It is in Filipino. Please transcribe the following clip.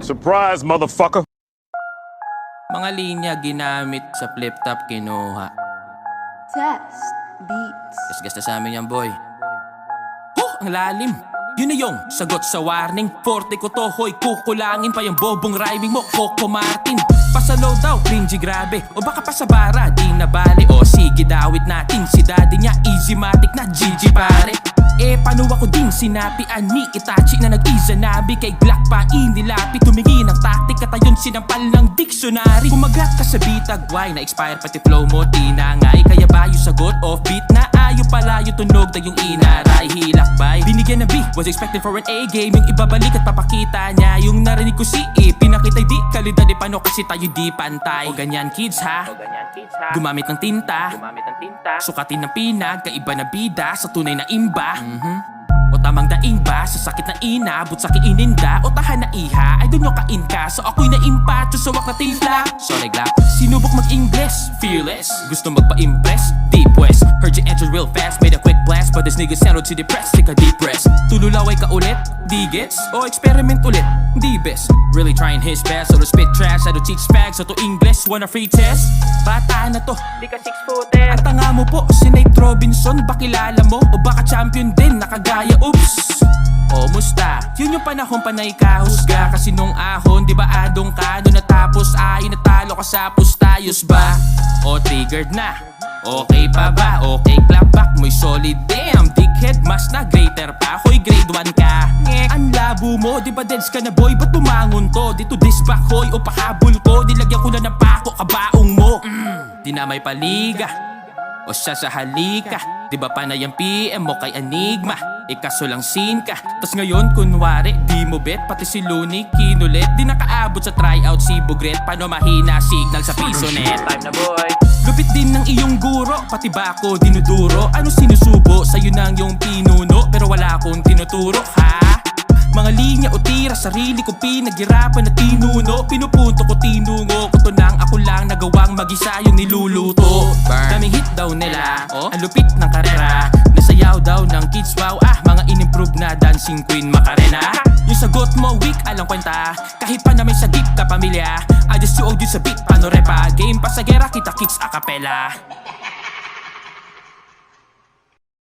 Surprise, motherfucker! Mga linya ginamit sa flip top kinuha. Test beats. Gasgas na sa amin yan, boy. Ang lalim. Yun na yung sagot sa warning. Forte ko to, hoy, kukulangin pa yung bobong rhyming mo, Coco Martin. Pasalaw daw, cringy grabe. O baka pa sa bara, di na bali. O sige, dawit natin. Si daddy niya, easy matic na GG pare. Eh, paano ako din sinapian ni Itachi na nag-izanabi kay Glock pa inilapi. Tumingin ang taktik at ayun sinampal ng dictionary. Kumagat ka sa bitag, why na-expire pati flow mo, tinangay. Kaya ba yung sagot off-beat na ayo pala yung tunog na yung inaray. Hilakbay, binigyan ng B, was expected for an A game. Yung ibabalik at papakita niya yung narinig ko si E. Pinakitay di kalidad di paano kasi tayo di pantay. O ganyan kids ha, gumamit ng tinta, sukatin ng pinag, kaiba na bida sa tunay na imba. O tamang daing ba sa sakit na inabot sa kiininda o tahan na iha ay doon yung kain ka. So ako'y naimpacho sa wak na timpla. Sorry Glock, sinubok mag-Ingles, fearless, gusto magpa-impress, deep west. Heard you entered real fast, made a quick blast, but this nigga sounded too depressed, take a deep rest. Tululaway ka ulit, di gets, o experiment ulit, di best. Really trying his best, so to spit trash, I do teach fags, so to English, wanna free test? Bata na to, di ka 6-footer. Ang tanga mo po, si Nate Robinson, bakilala mo? O baka champion din, nakagaya, oops. O musta? Yun yung panahon pa na ikahusga. Kasi nung ahon, di ba adong ka? Doon natapos ay natalo ka sa pustayos ba? O triggered na? Okay pa ba? Okay clap back mo'y solid. Damn, dickhead, mas na greater pa. Hoy, grade 1 ka. Ang labo mo, di ba deads ka na boy? Ba't bumangon to? Dito disback hoy o pahabol ko. Dilagyan ko na ng pako, kabaong mo. Di na may paliga o siya sa halika. Di ba pa na yung PM mo kay Enigma? Ikaso lang scene ka. Tas ngayon kunwari di mo bet. Pati si Looney kinulit. Di nakaabot sa tryout si Bugret. Paano mahina signal sa piso net? Time na boy. Lupit din ng iyong guro. Pati ba ako dinuduro? Ano sinusubo? Sa'yo nang yung pinuno. Pero wala akong tinuturo ha. Mga linya o tira, sarili ko pinaghirapan na tinuno. Pinupunto ko tinungo ko to nang ako lang nagawang mag-isa yung niluluto. Daming hit daw nila, ang lupit ng karera. Nasayaw daw ng kids, wow mga in-improve na dancing queen Macarena. Yung sagot mo weak, alang kwenta. Kahit pa na may sagip ka pamilya, I just 2 sa beat, paano repa. Game pa sa gera, kita kicks a cappella.